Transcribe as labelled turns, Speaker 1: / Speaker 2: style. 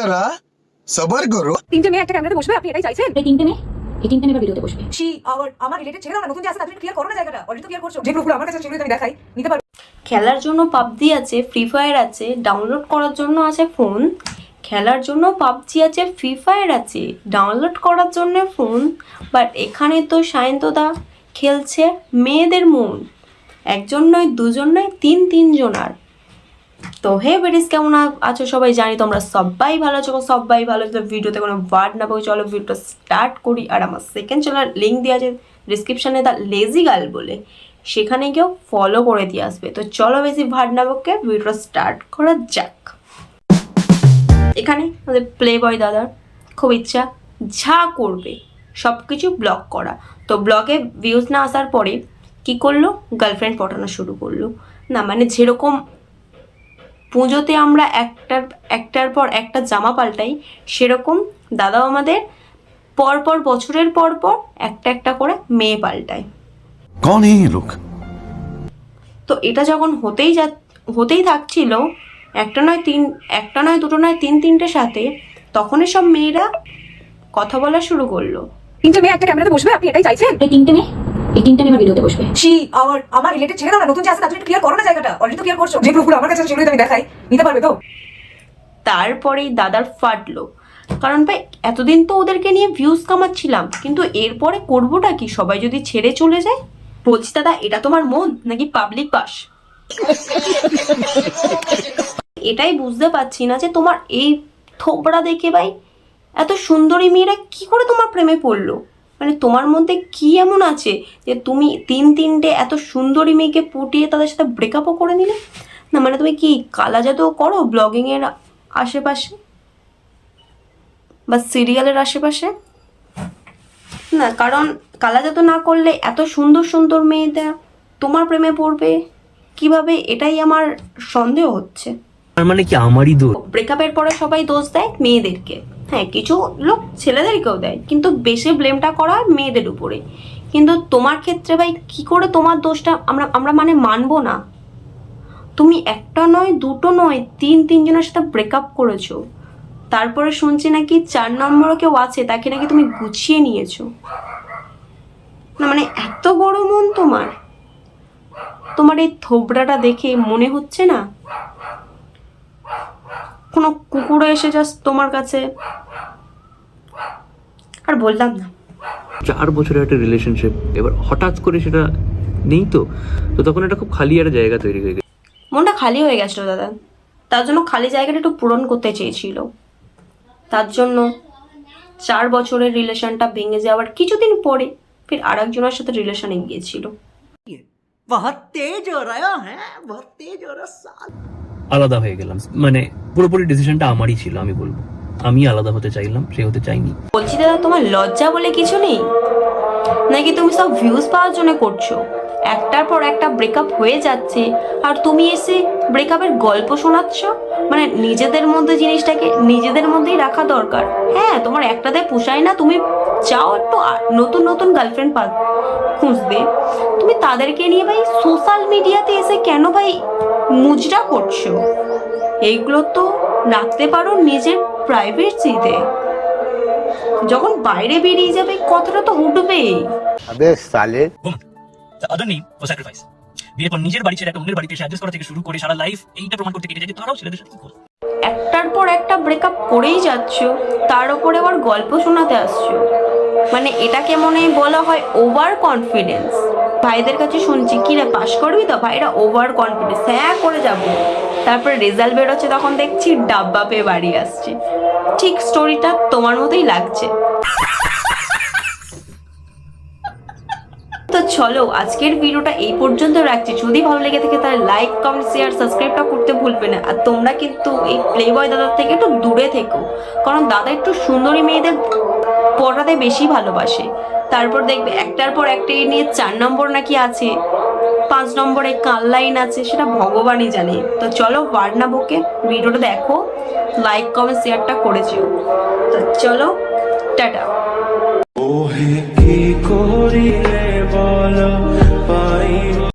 Speaker 1: जरा सबर करो।
Speaker 2: তিনটে মেয়ে একটা ক্যামেরাতে বসবে, আপনি এটাই চাইছেন?
Speaker 3: এই তিনটে মেয়ে এবার ভিডিওতে বসবে।
Speaker 2: আমার রিলেটেড ছেড়ে দাও না, নতুন যে আসছে তাদের ক্লিয়ার করো না জায়গাটা। অলরেডি তো ক্লিয়ার করছো, যে প্রুফগুলো আমার কাছে সেগুলো আমি দেখাই, নিতে পারবে।
Speaker 4: খেলার জন্য পাবজি আছে, ফ্রি ফায়ার আছে, ডাউনলোড করার জন্য আছে ফোন। খেলার জন্য পাবজি আছে, ফ্রি ফায়ার আছে, ডাউনলোড করার জন্য ফোন। বাট এখানে তো সায়ন্তদা খেলছে মেয়েদের মন। একজন নয়, দুজন নয়, তিনজনার। তো হে বেরিস, কেমন আছো সবাই? জানি তোমরা সবাই ভালো আছো, সবাই ভালো আছো। ভিডিওতে কোনো ওয়ার্ড না বলে চলো ভিডিওটা স্টার্ট করি। আর আমার সেকেন্ড চ্যানেল লিঙ্ক দেওয়া আছে ডিসক্রিপশানে, দ্য লেজি গার্ল বলে, সেখানে গিয়েও ফলো করে দিয়ে আসবে। তো চলো বেশি ভাট না বকে ভিডিওটা স্টার্ট করা যাক। এখানে আমাদের প্লে বয় দাদার খুব ইচ্ছা যা করবে সব কিছু ব্লগ করা। তো ব্লগে ভিউজ না আসার পরে কি করলো, গার্লফ্রেন্ড পটানো শুরু করলো। না মানে যেরকম পুজোতে আমরা একটার পর একটা জামা পাল্টাই, সেরকম দাদাও আমাদের পরপর বছরের পর একটা করে মেয়ে পাল্টায়।
Speaker 1: कौन है ये लोग?
Speaker 4: তো এটা যখন হতেই থাকছিল, একটা নয় দুটো নয় তিনটের সাথে, তখনই সব মেয়েরা কথা বলা শুরু করলো।
Speaker 2: তিনটে মেয়ে একটা ক্যামেরাতে বসবে, আপনি এটাই চাইছেন?
Speaker 3: এই তিনটে মেয়ে এবার ভিডিওতে বসবে।
Speaker 2: আমার রিলেটেড ছেড়ে দাও না, নতুন যে আসছে তাদের ক্লিয়ার করো না জায়গাটা। অলরেডি তো ক্লিয়ার করছো, যে প্রুফগুলো আমার কাছে সেগুলো আমি দেখাই, নিতে পারবে তো?
Speaker 4: তারপরেই দাদার ফাটলো, কারণ ভাই এতদিন তো ওদেরকে নিয়ে ভিউজ কামাচ্ছিলাম, কিন্তু এরপরে করবোটা কি? সবাই যদি ছেড়ে চলে যায়। বলছি দাদা, এটা তোমার মন নাকি পাবলিক বাস? এটাই বুঝতে পারছি না যে তোমার এই থোবড়া দেখে ভাই এত সুন্দরী মেয়েরা কি করে তোমার প্রেমে পড়লো। মানে তোমার মধ্যে কি এমন আছে যে তুমি তিনটে এত সুন্দরী মেয়েকে পটিয়ে তাদের সাথে ব্রেকআপও করে নিলে? না মানে তুমি কি কালা জাদুও করো ব্লগিংয়ের আশেপাশে বা সিরিয়ালের আশেপাশে? না, কারণ কালা জাদু না করলে এত সুন্দর মেয়েটা তোমার প্রেমে পড়বে কিভাবে, এটাই আমার সন্দেহ হচ্ছে।
Speaker 5: মানে কি আমারই দোষ?
Speaker 4: ব্রেকআপের পরে সবাই দোষ দেয় মেয়েদেরকে, হ্যাঁ কিছু লোক ছেলেদেরকেও দেয়, কিন্তু বেশি ব্লেমটা করা হয় মেয়েদের উপরে। কিন্তু তোমার ক্ষেত্রে ভাই কি করে তোমার দোষটা আমরা মানে মানবো না? তুমি একটা নয়, দুটো নয়, তিনজনের সাথে ব্রেকআপ করেছো। তারপরে শুনছি নাকি 4 নম্বরও কেউ আছে, তাকে নাকি তুমি গুছিয়ে নিয়েছো। না মানে এত বড় মন তোমার এই থোবড়াটা দেখে মনে হচ্ছে না কোনো কুকুরও এসে জাস্ট তোমার কাছে। আর বললাম না,
Speaker 5: 4 বছরের একটা রিলেশনশিপ, এবার হঠাৎ করে সেটা নেই। তো তখন একটা খুব খালি একটা জায়গা তৈরি হয়ে গেছে।
Speaker 4: মনটা খালি হয়ে গেছিল দাদা, তার জন্য খালি জায়গাটা একটু পূরণ করতে চেয়েছিল। তার জন্য 4 বছরের রিলেশনটা ভেঙে যাওয়ার কিছুদিন পরে ফির আরেকজনের সাথে রিলেশনে গিয়েছিল।
Speaker 5: আলাদা হয়ে গেলাম, মানে পুরোপুরি ডিসিশনটা আমারই ছিল। আমি বলবো আমি আলাদা হতে চাইলাম, সে হতে চাইনি।
Speaker 4: বলছি দাদা, তোমার লজ্জা বলে কিছু নেই নাকি? তুমি সব ভিউজ পাওয়ার জন্য করছো? একটার পর একটা ব্রেকআপ হয়ে যাচ্ছে আর তুমি এসে ব্রেকআপের গল্প শোনাচ্ছ। মানে নিজেদের মধ্যে জিনিসটাকে নিজেদের মধ্যেই রাখা দরকার। হ্যাঁ, তোমার একটাতে পোষায় না, তুমি চাও একটু নতুন গার্লফ্রেন্ড খুঁজবে, তুমি তাদেরকে নিয়ে ভাই সোশ্যাল মিডিয়াতে এসে কেন ভাই মুজরা করছো? এইগুলো তো রাখতে পারো নিজের প্রাইভেসিতে। যখন বাইরে বেরিয়ে যাবে কথাটা তো উঠবেই।
Speaker 1: अबे साले
Speaker 6: The other name was sacrifice. বিয়ের পর নিজের বাড়ি ছেড়ে একটা অন্যের বাড়িতে এসে অ্যাডজাস্ট করা থেকে শুরু করে সারা লাইফ এইটা প্রমাণ করতে কেটে যায় যে তারাও ছেলেদের সাথে ইকুয়াল।
Speaker 4: একটার পর একটা ব্রেকআপ করেই যাচ্ছ, তার উপরে আবার গল্প শোনাতে আসছো। মানে এটাকে মনে বলা হয় ওভার কনফিডেন্স। ভাইদের কাছে শুনছি কি রে পাস করবি তো? ভাইরা ওভার কনফিডেন্স, হ্যাঁ করে যাব। তারপরে রেজাল্ট বেরোচ্ছে, তখন দেখছি ডাব্বা পেয়ে বাড়ি আসছে। ঠিক স্টোরিটা তোমার মতোই লাগছে। তো চলো আজকের ভিডিওটা এই পর্যন্ত রাখছি। যদি ভালো লেগে থাকে তাহলে লাইক, কমেন্ট, শেয়ার, সাবস্ক্রাইবটা করতে ভুলবে না। আর তোমরা কিন্তু এই প্লে বয় দাদার থেকে একটু দূরে থেকো, কারণ দাদা একটু সুন্দরী মেয়েদের পড়াতে বেশি ভালোবাসে। তারপর দেখবে একটার পর একটা নিয়ে 4 নম্বর নাকি আছে, 5 নম্বরে কাল লাইন আছে, সেটা ভগবানই জানে। তো চলো ওয়ার্ড না বকে ভিডিওটা দেখো, লাইক, কমেন্ট, শেয়ারটা করেছিও। তো চলো টাটা।
Speaker 7: ওহে কি করিলে বল পাই